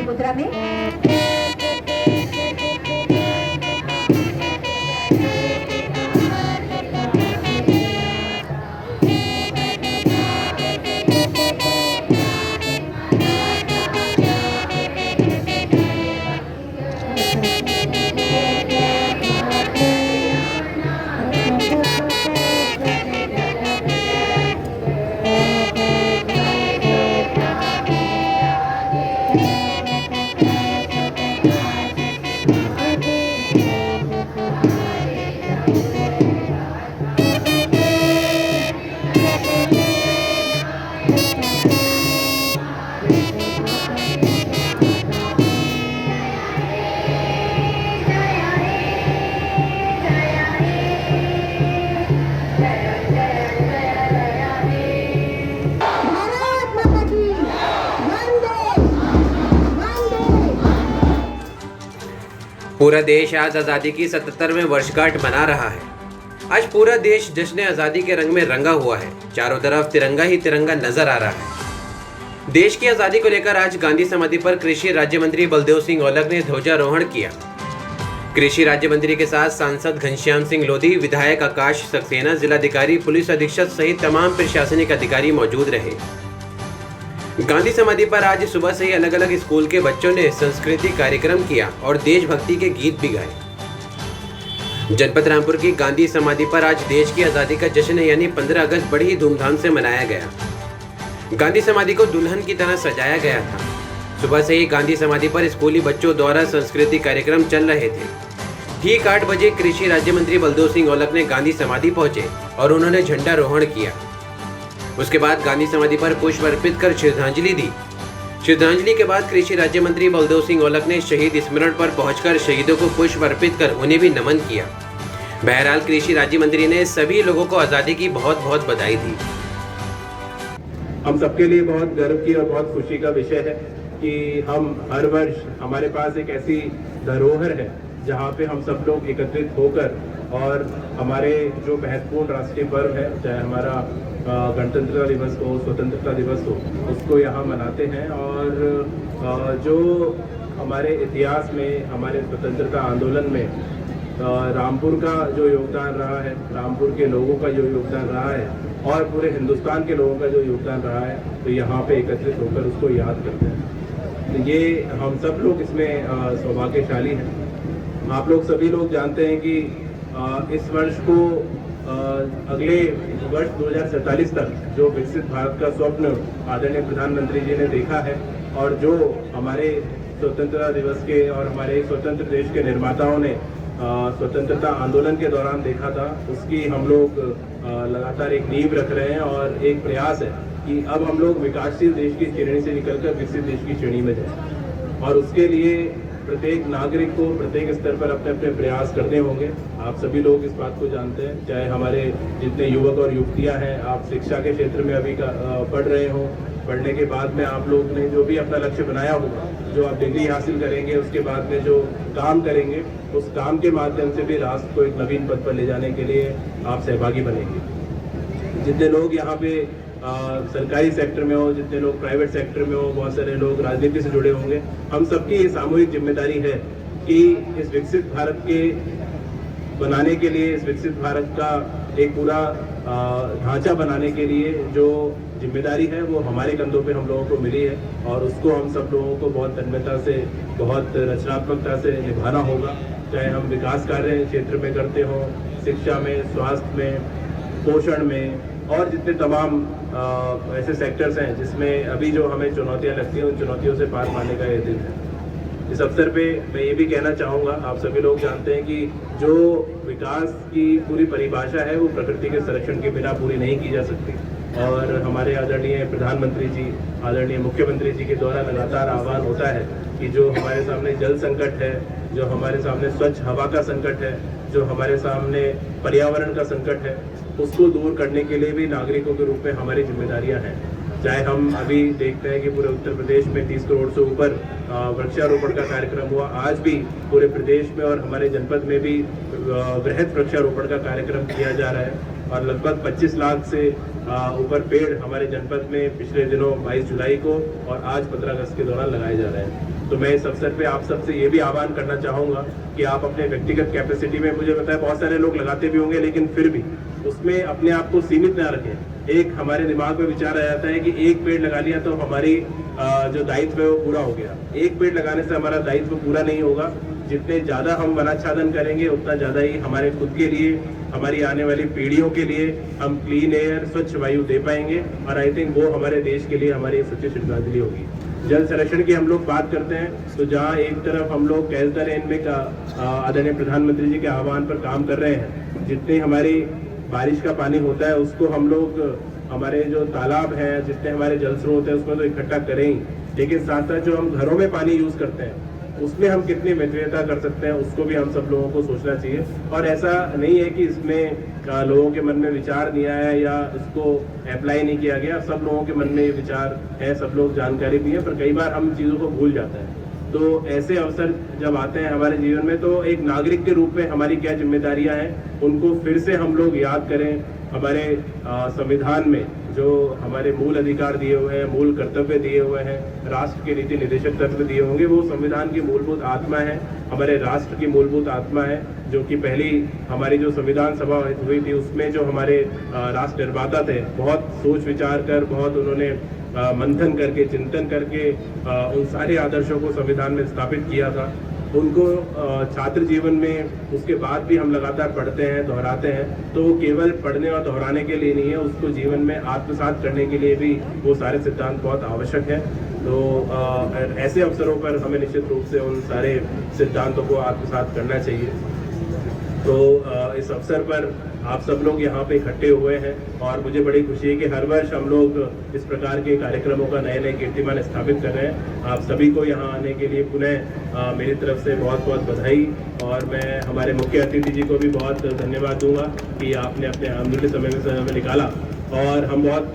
मुद्रा में पूरा देश आज आज़ादी की 77वें वर्षगांठ मना रहा है। आज पूरा देश जश्न आज़ादी के रंग में रंगा हुआ है। चारों तरफ तिरंगा ही तिरंगा नजर आ रहा है। देश की आज़ादी को लेकर आज गांधी समाधि पर कृषि राज्य मंत्री बलदेव सिंह औलख ने ध्वजारोहण किया। कृषि राज्य मंत्री के साथ सांसद घनश्याम सिंह लोधी, विधायक आकाश सक्सेना, जिलाधिकारी, पुलिस अधीक्षक सहित तमाम प्रशासनिक अधिकारी मौजूद रहे। गांधी समाधि पर आज सुबह से ही अलग अलग स्कूल के बच्चों ने सांस्कृतिक कार्यक्रम किया और देशभक्ति के गीत भी गाए। जनपद रामपुर की गांधी समाधि पर आज देश की आज़ादी का जश्न यानी 15 अगस्त बड़ी ही धूमधाम से मनाया गया। गांधी समाधि को दुल्हन की तरह सजाया गया था। सुबह से ही गांधी समाधि पर स्कूली बच्चों द्वारा सांस्कृतिक कार्यक्रम चल रहे थे। ठीक 8 बजे कृषि राज्य मंत्री बलदेव सिंह औलख ने गांधी समाधि पहुंचे और उन्होंने झंडारोहण किया। उसके बाद गांधी समाधि पर पुष्प अर्पित कर श्रद्धांजलि दी। श्रद्धांजलि के बाद कृषि राज्य मंत्री बलदेव सिंह औलख ने शहीद स्मरण पर पहुंचकर शहीदों को पुष्प अर्पित कर उन्हें भी नमन किया। बहरहाल कृषि राज्य मंत्री ने सभी लोगों को आज़ादी की बहुत बहुत बधाई दी। हम सबके लिए बहुत गर्व की और बहुत खुशी का विषय है कि हम हर वर्ष हमारे पास एक ऐसी धरोहर है जहाँ पे हम सब लोग एकत्रित होकर और हमारे जो महत्वपूर्ण राष्ट्रीय पर्व है, चाहे हमारा गणतंत्रता दिवस हो, स्वतंत्रता दिवस हो, उसको यहाँ मनाते हैं। और जो हमारे इतिहास में, हमारे स्वतंत्रता आंदोलन में रामपुर का जो योगदान रहा है, रामपुर के लोगों का जो योगदान रहा है और पूरे हिंदुस्तान के लोगों का जो योगदान रहा है, तो यहाँ पे एकत्रित होकर उसको याद करते हैं। तो ये हम सब लोग इसमें सौभाग्यशाली हैं। आप लोग सभी लोग जानते हैं कि इस वर्ष को अगले वर्ष 2047 तक जो विकसित भारत का स्वप्न आदरणीय प्रधानमंत्री जी ने देखा है और जो हमारे स्वतंत्रता दिवस के और हमारे स्वतंत्र देश के निर्माताओं ने स्वतंत्रता आंदोलन के दौरान देखा था, उसकी हम लोग लगातार एक नींव रख रहे हैं और एक प्रयास है कि अब हम लोग विकासशील देश की श्रेणी से निकलकर विकसित देश की श्रेणी में जाएं। और उसके लिए प्रत्येक नागरिक को प्रत्येक स्तर पर अपने अपने प्रयास करने होंगे। आप सभी लोग इस बात को जानते हैं, चाहे हमारे जितने युवक और युवतियां हैं, आप शिक्षा के क्षेत्र में अभी पढ़ रहे हो, पढ़ने के बाद में आप लोग ने जो भी अपना लक्ष्य बनाया होगा, जो आप डिग्री हासिल करेंगे, उसके बाद में जो काम करेंगे, उस काम के माध्यम से भी राष्ट्र को एक नवीन पद पर ले जाने के लिए आप सहभागी बनेंगे। जितने लोग यहाँ पे सरकारी सेक्टर में हो, जितने लोग प्राइवेट सेक्टर में हो, बहुत सारे लोग राजनीति से जुड़े होंगे, हम सबकी ये सामूहिक जिम्मेदारी है कि इस विकसित भारत के बनाने के लिए, इस विकसित भारत का एक पूरा ढांचा बनाने के लिए जो जिम्मेदारी है वो हमारे कंधों पे हम लोगों को मिली है और उसको हम सब लोगों को बहुत तन्मयता से, बहुत रचनात्मकता से निभाना होगा। चाहे हम विकास कार्य क्षेत्र में करते हो, शिक्षा में, स्वास्थ्य में, पोषण में और जितने तमाम ऐसे सेक्टर्स हैं जिसमें अभी जो हमें चुनौतियां लगती हैं, उन चुनौतियों से पार पाने का ये दिन है। इस अवसर पे मैं ये भी कहना चाहूँगा, आप सभी लोग जानते हैं कि जो विकास की पूरी परिभाषा है वो प्रकृति के संरक्षण के बिना पूरी नहीं की जा सकती। और हमारे आदरणीय प्रधानमंत्री जी, आदरणीय मुख्यमंत्री जी के द्वारा लगातार आह्वान होता है कि जो हमारे सामने जल संकट है, जो हमारे सामने स्वच्छ हवा का संकट है, जो हमारे सामने पर्यावरण का संकट है, उसको दूर करने के लिए भी नागरिकों के रूप में हमारी जिम्मेदारियां हैं। चाहे हम अभी देखते हैं कि पूरे उत्तर प्रदेश में 30 करोड़ से ऊपर वृक्षारोपण का कार्यक्रम हुआ। आज भी पूरे प्रदेश में और हमारे जनपद में भी वृहद वृक्षारोपण का कार्यक्रम किया जा रहा है और लगभग 25 लाख से ऊपर पेड़ हमारे जनपद में पिछले दिनों 22 जुलाई को और आज 15 अगस्त के दौरान लगाए जा रहे हैं। तो मैं इस अवसर पे आप सबसे ये भी आह्वान करना चाहूँगा कि आप अपने व्यक्तिगत कैपेसिटी में, मुझे पता है बहुत सारे लोग लगाते भी होंगे, लेकिन फिर भी उसमें अपने आप को सीमित ना रखें। एक हमारे दिमाग में विचार आ जाता है कि एक पेड़ लगा लिया तो हमारी जो दायित्व है वो पूरा हो गया। एक पेड़ लगाने से हमारा दायित्व पूरा नहीं होगा। जितने ज़्यादा हम वनाच्छादन करेंगे उतना ज़्यादा ही हमारे खुद के लिए, हमारी आने वाली पीढ़ियों के लिए हम क्लीन एयर, स्वच्छ वायु दे पाएंगे और आई थिंक वो हमारे देश के लिए हमारी सच्ची श्रद्धांजलि होगी। जल संरक्षण की हम लोग बात करते हैं तो जहाँ एक तरफ हम लोग कैच द रेन में आदरणीय प्रधानमंत्री जी के आह्वान पर काम कर रहे हैं, जितनी हमारी बारिश का पानी होता है उसको हम लोग हमारे जो तालाब हैं, जितने हमारे जल स्रोत हैं उसमें तो इकट्ठा करें ही, लेकिन साथ साथ जो हम घरों में पानी यूज करते हैं उसमें हम कितनी मितव्ययता कर सकते हैं उसको भी हम सब लोगों को सोचना चाहिए। और ऐसा नहीं है कि इसमें लोगों के मन में विचार नहीं आया या इसको अप्लाई नहीं किया गया, सब लोगों के मन में ये विचार है, सब लोग जानकारी भी है, पर कई बार हम चीज़ों को भूल जाते हैं। तो ऐसे अवसर जब आते हैं हमारे जीवन में तो एक नागरिक के रूप में हमारी क्या जिम्मेदारियां हैं उनको फिर से हम लोग याद करें। हमारे संविधान में जो हमारे मूल अधिकार दिए हुए हैं, मूल कर्तव्य दिए हुए हैं, राष्ट्र के नीति निर्देशक तत्व दिए होंगे, वो संविधान की मूलभूत आत्मा है, हमारे राष्ट्र की मूलभूत आत्मा है, जो कि पहली हमारी जो संविधान सभा हुई थी उसमें जो हमारे राष्ट्र निर्माता थे बहुत सोच विचार कर, बहुत उन्होंने मंथन करके, चिंतन करके उन सारे आदर्शों को संविधान में स्थापित किया था। उनको छात्र जीवन में उसके बाद भी हम लगातार पढ़ते हैं, दोहराते हैं, तो वो केवल पढ़ने और दोहराने के लिए नहीं है, उसको जीवन में आत्मसात करने के लिए भी वो सारे सिद्धांत बहुत आवश्यक है। तो ऐसे अवसरों पर हमें निश्चित रूप से उन सारे सिद्धांतों को आत्मसात करना चाहिए। तो इस अवसर पर आप सब लोग यहाँ पे इकट्ठे हुए हैं और मुझे बड़ी खुशी है कि हर वर्ष हम लोग इस प्रकार के कार्यक्रमों का नए नए कीर्तिमान स्थापित कर रहे हैं। आप सभी को यहाँ आने के लिए पुनः मेरी तरफ से बहुत बहुत बधाई और मैं हमारे मुख्य अतिथि जी को भी बहुत धन्यवाद दूंगा कि आपने अपने अमूल्य समय में निकाला। और हम बहुत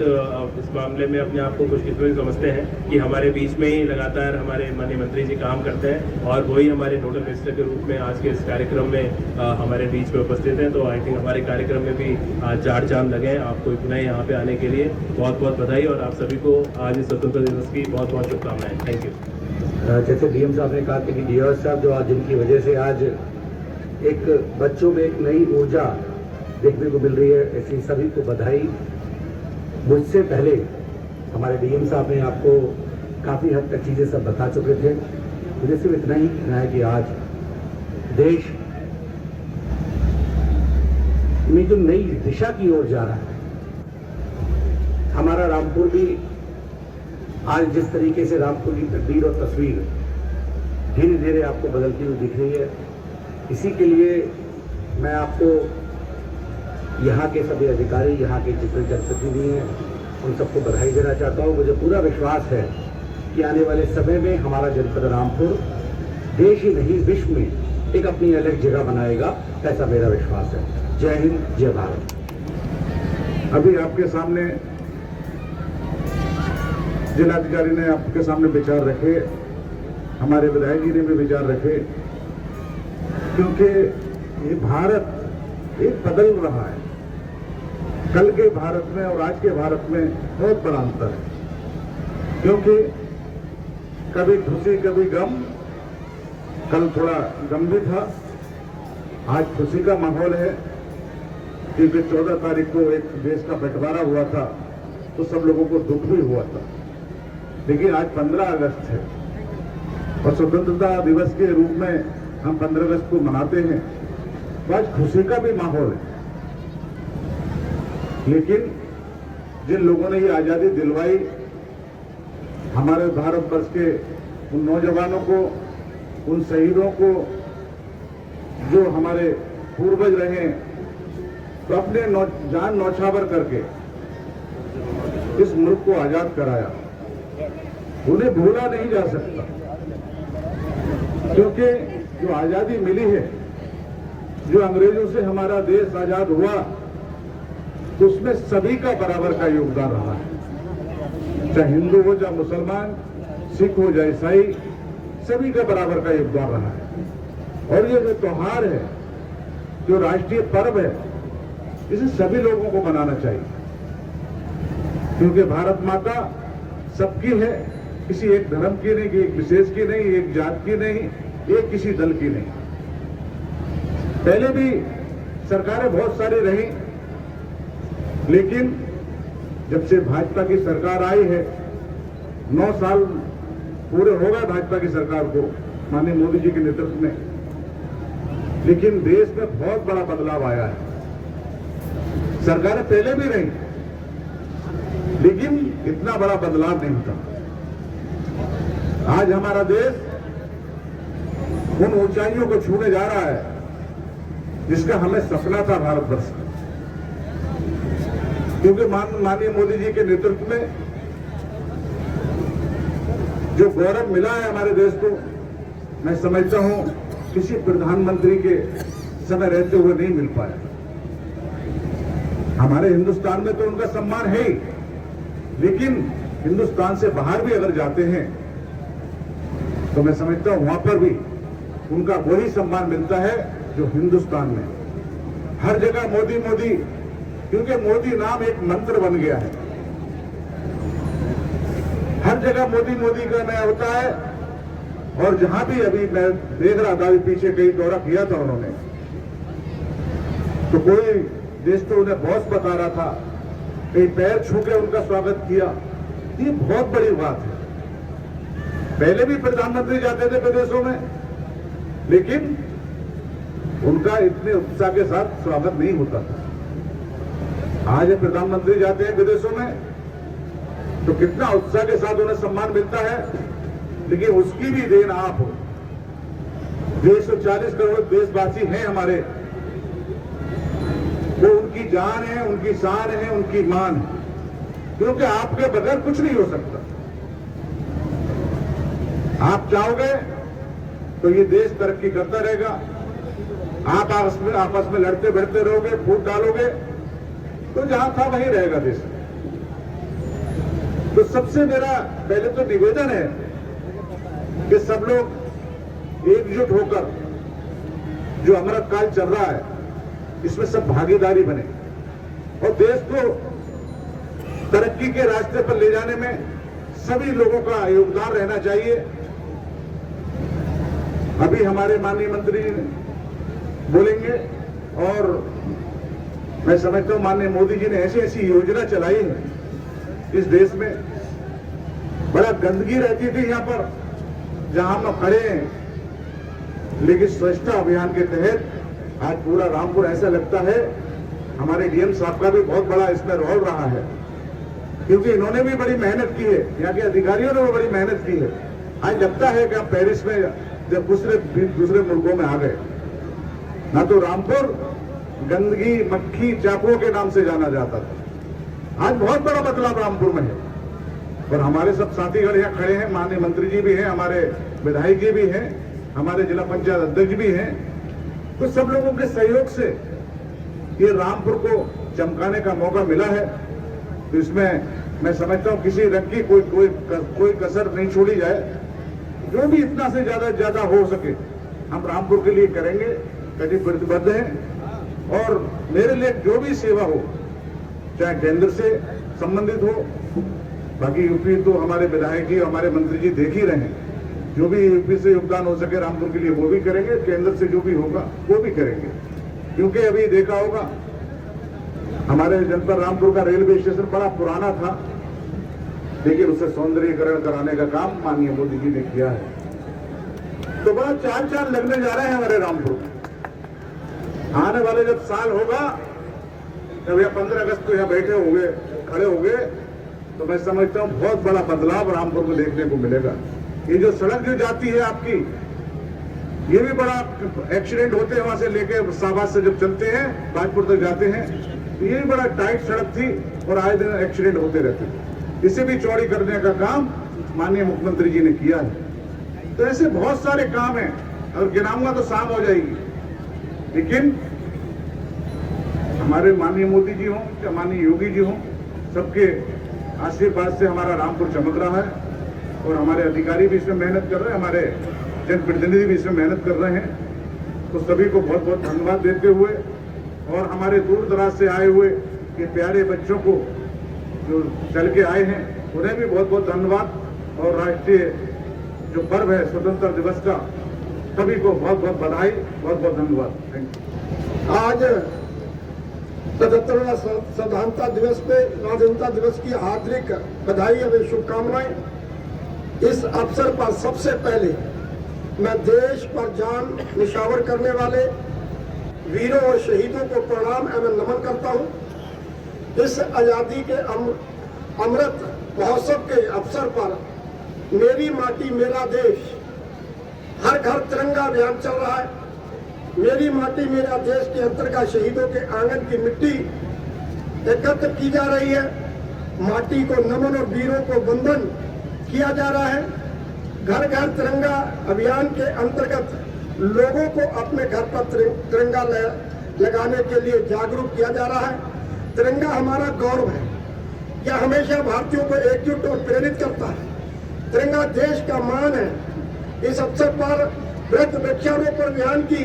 इस मामले में अपने आप को खुशकिस्मत समझते हैं कि हमारे बीच में ही लगातार हमारे माननीय मंत्री जी काम करते हैं और वही हमारे नोडल मिनिस्टर के रूप में आज के इस कार्यक्रम में हमारे बीच में उपस्थित हैं। तो आई थिंक हमारे कार्यक्रम में भी चार चांद लगे हैं। आपको पुनः यहाँ पे आने के लिए बहुत बहुत बधाई और आप सभी को आज इस स्वतंत्रता दिवस की बहुत बहुत शुभकामनाएं। Thank you. जैसे डीएम साहब ने कहा कि डीआर साहब जो आज जिनकी वजह से आज एक बच्चों में एक नई ऊर्जा देखने को मिल रही है, ऐसी सभी को बधाई। मुझसे पहले हमारे डीएम साहब ने आपको काफ़ी हद तक चीज़ें सब बता चुके थे। मुझे सिर्फ इतना ही कहना है कि आज देश में जो नई दिशा की ओर जा रहा है, हमारा रामपुर भी आज जिस तरीके से रामपुर की तकदीर और तस्वीर धीरे धीरे आपको बदलती हुई दिख रही है, इसी के लिए मैं आपको यहाँ के सभी अधिकारी, यहाँ के जितने जनप्रतिनिधि हैं, उन सबको बधाई देना चाहता हूँ। मुझे पूरा विश्वास है कि आने वाले समय में हमारा जनपद रामपुर देश ही नहीं विश्व में एक अपनी अलग जगह बनाएगा, ऐसा मेरा विश्वास है। जय हिंद, जय भारत। अभी आपके सामने जिलाधिकारी ने आपके सामने विचार रखे, हमारे विधायक जी ने भी विचार रखे, क्योंकि ये भारत एक बदल रहा है। कल के भारत में और आज के भारत में बहुत बड़ा अंतर है, क्योंकि कभी खुशी कभी गम। कल थोड़ा गम भी था, आज खुशी का माहौल है, क्योंकि 14 तारीख को एक देश का बंटवारा हुआ था तो सब लोगों को दुख भी हुआ था। लेकिन आज 15 अगस्त है और स्वतंत्रता दिवस के रूप में हम 15 अगस्त को मनाते हैं, तो आज खुशी का भी माहौल है। लेकिन जिन लोगों ने ये आजादी दिलवाई, हमारे भारतवर्ष के उन नौजवानों को उन शहीदों को जो हमारे पूर्वज रहे तो अपने जान नौछावर करके इस मुल्क को आजाद कराया, उन्हें भूला नहीं जा सकता। क्योंकि जो आजादी मिली है, जो अंग्रेजों से हमारा देश आजाद हुआ, तो उसमें सभी का बराबर का योगदान रहा है, चाहे हिंदू हो चाहे मुसलमान, सिख हो चाहे ईसाई, सभी का बराबर का योगदान रहा है। और ये जो त्योहार है, जो राष्ट्रीय पर्व है, इसे सभी लोगों को मनाना चाहिए, क्योंकि भारत माता सबकी है, किसी एक धर्म की नहीं, एक विशेष की नहीं, एक जात की नहीं, एक किसी दल की नहीं। पहले भी सरकारें बहुत सारी रही, लेकिन जब से भाजपा की सरकार आई है, 9 साल पूरे हो गए भाजपा की सरकार को माननीय मोदी जी के नेतृत्व में, लेकिन देश में बहुत बड़ा बदलाव आया है। सरकारें पहले भी रही, लेकिन इतना बड़ा बदलाव नहीं था। आज हमारा देश उन ऊंचाइयों को छूने जा रहा है जिसका हमें सपना था भारतवर्ष का, क्योंकि माननीय मोदी जी के नेतृत्व में जो गौरव मिला है हमारे देश को, मैं समझता हूं किसी प्रधानमंत्री के समय रहते हुए नहीं मिल पाया। हमारे हिंदुस्तान में तो उनका सम्मान है ही, लेकिन हिंदुस्तान से बाहर भी अगर जाते हैं तो मैं समझता हूं वहां पर भी उनका वही सम्मान मिलता है जो हिंदुस्तान में। हर जगह मोदी मोदी, क्योंकि मोदी नाम एक मंत्र बन गया है। हर जगह मोदी मोदी का नया होता है, और जहां भी अभी मैं देख रहा था, अभी पीछे कई दौरा किया था उन्होंने, तो कोई देश तो उन्हें बॉस बता रहा था, कई पैर छू के उनका स्वागत किया। ये बहुत बड़ी बात है। पहले भी प्रधानमंत्री जाते थे विदेशों में, लेकिन उनका इतने उत्साह के साथ स्वागत नहीं होता था। आज प्रधानमंत्री जाते हैं विदेशों में तो कितना उत्साह के साथ उन्हें सम्मान मिलता है, लेकिन उसकी भी देन आप हो। 140 करोड़ देशवासी हैं हमारे, वो उनकी जान है, उनकी शान है, उनकी मान है, क्योंकि आपके बगैर कुछ नहीं हो सकता। आप चाहोगे तो ये देश तरक्की करता रहेगा। आप आपस में लड़ते भिड़ते रहोगे, फूट डालोगे, तो जहां था वहीं रहेगा देश। तो सबसे मेरा पहले तो निवेदन है कि सब लोग एकजुट होकर जो अमृत काल चल रहा है, इसमें सब भागीदारी बने और देश को तरक्की के रास्ते पर ले जाने में सभी लोगों का योगदान रहना चाहिए। अभी हमारे माननीय मंत्री बोलेंगे, और मैं समझता हूं माननीय मोदी जी ने ऐसी ऐसी योजना चलाई है इस देश में। बड़ा गंदगी रहती थी यहां पर जहां हम खड़े हैं, लेकिन स्वच्छता अभियान के तहत आज पूरा रामपुर ऐसा लगता है। हमारे डीएम साहब का भी बहुत बड़ा इसमें रोल रहा है, क्योंकि इन्होंने भी बड़ी मेहनत की है, यहाँ के अधिकारियों ने भी बड़ी मेहनत की है। आज लगता है कि आप पेरिस में जब दूसरे मुल्कों में आ गए। ना तो रामपुर गंदगी, मक्खी, चाकुओं के नाम से जाना जाता था। आज बहुत बड़ा बदलाव रामपुर में है, और हमारे सब साथीगण यहाँ खड़े हैं, माननीय मंत्री जी भी हैं, हमारे विधायक जी भी हैं, हमारे जिला पंचायत अध्यक्ष भी हैं। तो सब लोगों के सहयोग से ये रामपुर को चमकाने का मौका मिला है। तो इसमें मैं समझता हूँ किसी रंग की कोई कसर नहीं छोड़ी जाए। जो भी इतना से ज्यादा हो सके हम रामपुर के लिए करेंगे, कभी प्रतिबद्ध हैं। और मेरे लिए जो भी सेवा हो, चाहे केंद्र से संबंधित हो, बाकी यूपी तो हमारे विधायक जी, हमारे मंत्री जी देख ही रहे हैं, जो भी यूपी से योगदान हो सके रामपुर के लिए वो भी करेंगे, केंद्र से जो भी होगा वो भी करेंगे। क्योंकि अभी देखा होगा हमारे जनपद रामपुर का रेलवे स्टेशन बड़ा पुराना था, लेकिन उसे सौंदर्यीकरण कराने का काम माननीय मोदी जी ने किया है। तो बड़ा चार लगने जा रहे हैं हमारे रामपुर। आने वाले जब साल होगा, जब यह 15 अगस्त को यहाँ बैठे होंगे, खड़े होंगे, तो मैं समझता हूँ बहुत बड़ा बदलाव रामपुर को देखने को मिलेगा। ये जो सड़क जो जाती है आपकी ये भी बड़ा एक्सीडेंट होते हैं, वहां से लेके शाहबाद से जब चलते हैं बाजपुर तक जाते हैं, तो ये भी बड़ा टाइट सड़क थी और आए दिन एक्सीडेंट होते रहते थे। इसे भी चौड़ी करने का काम माननीय मुख्यमंत्री जी ने किया है। तो ऐसे बहुत सारे काम हैं, अगर गिनाऊंगा तो शाम हो जाएगी, लेकिन हमारे माननीय मोदी जी हों या माननीय योगी जी हों, सबके आशीर्वाद से हमारा रामपुर चमक रहा है और हमारे अधिकारी भी इसमें मेहनत कर रहे हैं, हमारे जनप्रतिनिधि भी इसमें मेहनत कर रहे हैं। तो सभी को बहुत बहुत धन्यवाद देते हुए और हमारे दूर दराज से आए हुए ये प्यारे बच्चों को जो चल के आए हैं उन्हें भी बहुत बहुत धन्यवाद। और राष्ट्रीय जो पर्व है स्वतंत्रता दिवस का, सभी को बहुत बहुत बधाई, बहुत बहुत धन्यवाद। Thank you. आज 77वां स्वतंत्रता दिवस पे स्वाधीनता दिवस की हार्दिक बधाई एवं शुभकामनाएं। इस अवसर पर सबसे पहले मैं देश पर जान निछावर करने वाले वीरों और शहीदों को प्रणाम एवं नमन करता हूं। इस आजादी के अमृत महोत्सव के अवसर पर मेरी माटी मेरा देश, हर घर तिरंगा अभियान चल रहा है। मेरी माटी मेरा देश के अंतर्गत शहीदों के आंगन की मिट्टी एकत्र की जा रही है। माटी को नमन और वीरों को वंदन किया जा रहा है। घर घर तिरंगा अभियान के अंतर्गत लोगों को अपने घर पर तिरंगा लगाने के लिए जागरूक किया जा रहा है। तिरंगा हमारा गौरव है, यह हमेशा भारतीयों को एकजुट और प्रेरित करता है। तिरंगा देश का मान है। इस अवसर पर वृक्ष वृक्षारोपण अभियान की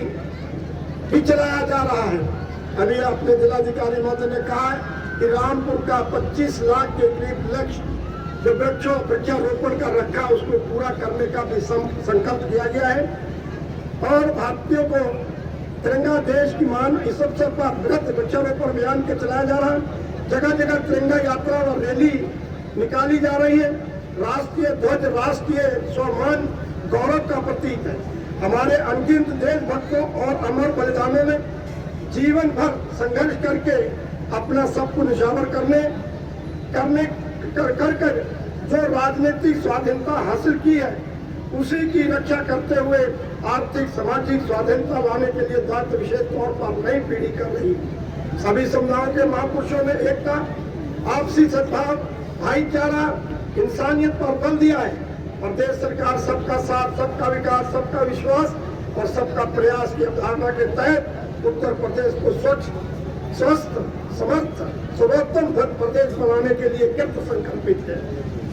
भी चलाया जा रहा है। अभी अपने जिलाधिकारी महोदय ने कहा है कि रामपुर का 25 लाख के करीब लक्ष्य जो वृक्षारोपण का रखा उसको पूरा करने का भी संकल्प किया गया है। और भारतीयों को तिरंगा देश की मान, इस अवसर पर वृक्ष वृक्षारोपण अभियान के चलाया जा रहा है। जगह जगह तिरंगा यात्रा और रैली निकाली जा रही है। राष्ट्रीय ध्वज राष्ट्रीय स्वाभिमान गौरव का प्रतीक है। हमारे अनगिनत देशभक्तों और अमर बलिदानों ने जीवन भर संघर्ष करके अपना सब कुछ निछावर कर जो राजनीतिक स्वाधीनता हासिल की है उसी की रक्षा करते हुए आर्थिक सामाजिक स्वाधीनता लाने के लिए दायित्व विशेष तौर पर नई पीढ़ी कर रही है। सभी समुदायों के महापुरुषों ने एकता, आपसी सद्भाव, भाईचारा, इंसानियत पर बल दिया है। प्रदेश सरकार सबका साथ, सबका विकास, सबका विश्वास और सबका प्रयास की अवधारणा के तहत उत्तर प्रदेश को स्वच्छ, स्वस्थ, समर्थ, सर्वोत्तम प्रदेश बनाने के लिए कृत संकल्पित है।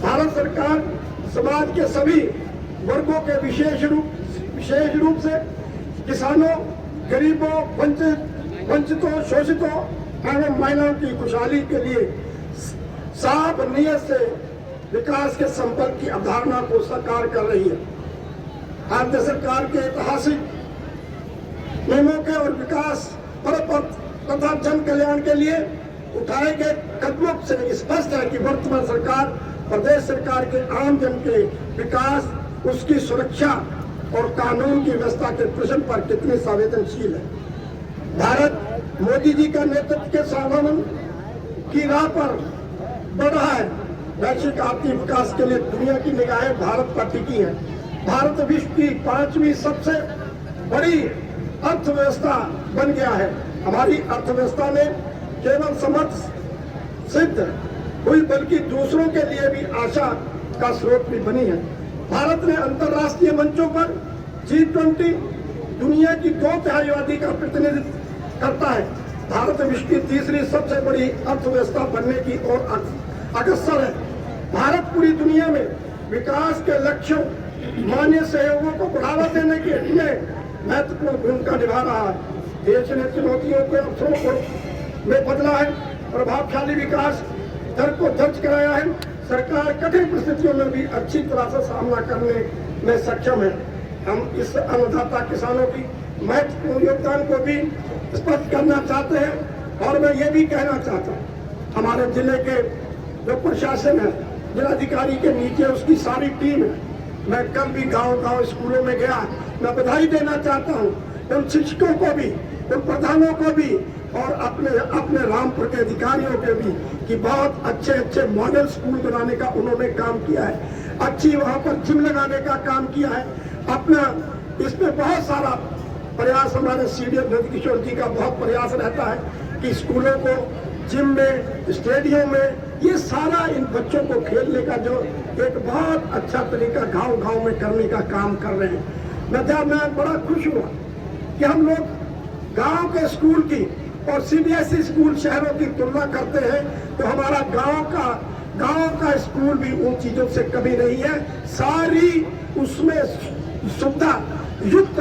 भारत सरकार समाज के सभी वर्गों के विशेष रूप से किसानों, गरीबों, वंचितों, शोषितों एवं महिलाओं की खुशहाली के लिए साफ नियत से विकास के संपर्क की अवधारणा को साकार कर रही है। भारतीय सरकार के ऐतिहासिक नियमों के और विकास परपथ तथा जन कल्याण के लिए उठाए गए कदमों से स्पष्ट है कि वर्तमान सरकार प्रदेश सरकार के आम जन के विकास, उसकी सुरक्षा और कानून की व्यवस्था के प्रश्न पर कितनी संवेदनशील है। भारत मोदी जी का नेतृत्व के स्वावलंबन की राह पर बढ़ रहा है। वैश्विक आर्थिक विकास के लिए दुनिया की निगाहें भारत पर टिकी हैं। भारत विश्व की 5वीं सबसे बड़ी अर्थव्यवस्था बन गया है। हमारी अर्थव्यवस्था में केवल समर्थ सिद्ध हुई बल्कि दूसरों के लिए भी आशा का स्रोत भी बनी है। भारत ने अंतर्राष्ट्रीय मंचों पर G20 दुनिया की 2/3 आबादी का प्रतिनिधित्व करता है। भारत विश्व की 3री सबसे बड़ी अर्थव्यवस्था बनने की ओर अग्रसर है। भारत पूरी दुनिया में विकास के लक्ष्यों, मान्य सहयोगों को बढ़ावा देने के लिए महत्वपूर्ण भूमिका निभा रहा है। देश ने चुनौतियों के अवसरों को में बदला है, प्रभावशाली विकास दर को दर्ज कराया है। सरकार कठिन परिस्थितियों में भी अच्छी तरह से सामना करने में सक्षम है। हम इस अन्नदाता किसानों की महत्वपूर्ण योगदान को भी स्पष्ट करना चाहते हैं। और मैं ये भी कहना चाहता हूँ, हमारे जिले के जो प्रशासन है, जिलाधिकारी के नीचे उसकी सारी टीम है। मैं कल भी गांव स्कूलों में गया, मैं बधाई देना चाहता हूँ उन शिक्षकों को भी, उन प्रधानों को भी और अपने रामपुर के अधिकारियों के भी कि बहुत अच्छे मॉडल स्कूल बनाने का उन्होंने काम किया है। अच्छी वहाँ पर जिम लगाने का काम किया है। अपना इसमें बहुत सारा प्रयास हमारे सीडीएम नंदकिशोर जी का बहुत प्रयास रहता है कि स्कूलों को, जिम में, स्टेडियम में, ये सारा इन बच्चों को खेलने का जो एक बहुत अच्छा तरीका गांव-गांव में करने का काम कर रहे हैं। मैं बड़ा खुश हुआ कि हम लोग गांव के स्कूल की और सीबीएसई स्कूल शहरों की तुलना करते हैं तो हमारा गांव का स्कूल भी उन चीजों से कमी नहीं है। सारी उसमें सुविधा युक्त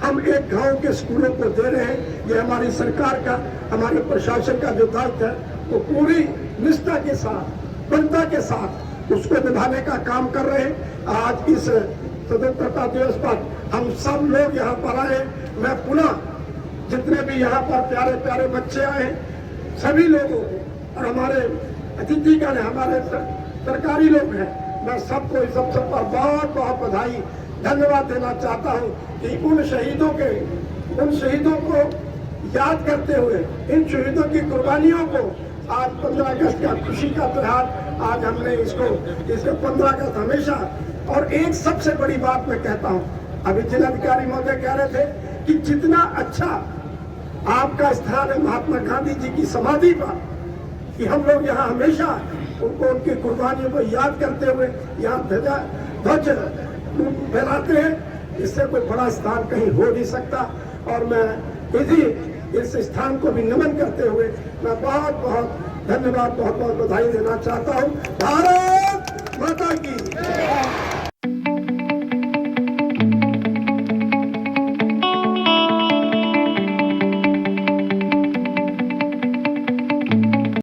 हम एक गांव के स्कूलों को दे रहे हैं। ये हमारी सरकार का, हमारे प्रशासन का जो दायित्व है वो पूरी निष्ठा के साथ, दृढ़ता के साथ उसको निभाने का काम कर रहे हैं। आज इस स्वतंत्रता दिवस पर हम सब लोग यहाँ पर आए। मैं पुनः जितने भी यहाँ पर प्यारे प्यारे बच्चे आए, सभी लोगों को और हमारे अतिथिगण, हमारे सरकारी लोग हैं, मैं सबको इस अवसर पर बहुत बहुत बधाई, धन्यवाद देना चाहता हूँ कि उन शहीदों को याद करते हुए, इन शहीदों की कुर्बानियों को आज 15 अगस्त का खुशी का त्योहार आज हमने इसको 15 अगस्त हमेशा। और एक सबसे बड़ी बात मैं कहता हूँ, अभी जिलाधिकारी महोदय कह रहे थे कि जितना अच्छा आपका स्थान है महात्मा गांधी जी की समाधि पर, कि हम लोग यहाँ हमेशा उनको, उनकी कुर्बानियों को याद करते हुए यहाँ ध्वज फहराते हैं। इससे कोई बड़ा स्थान कहीं हो नहीं सकता। और मैं इस स्थान को भी नमन करते हुए मैं बहुत बहुत धन्यवाद, बहुत बहुत बधाई देना चाहता हूँ। भारत माता की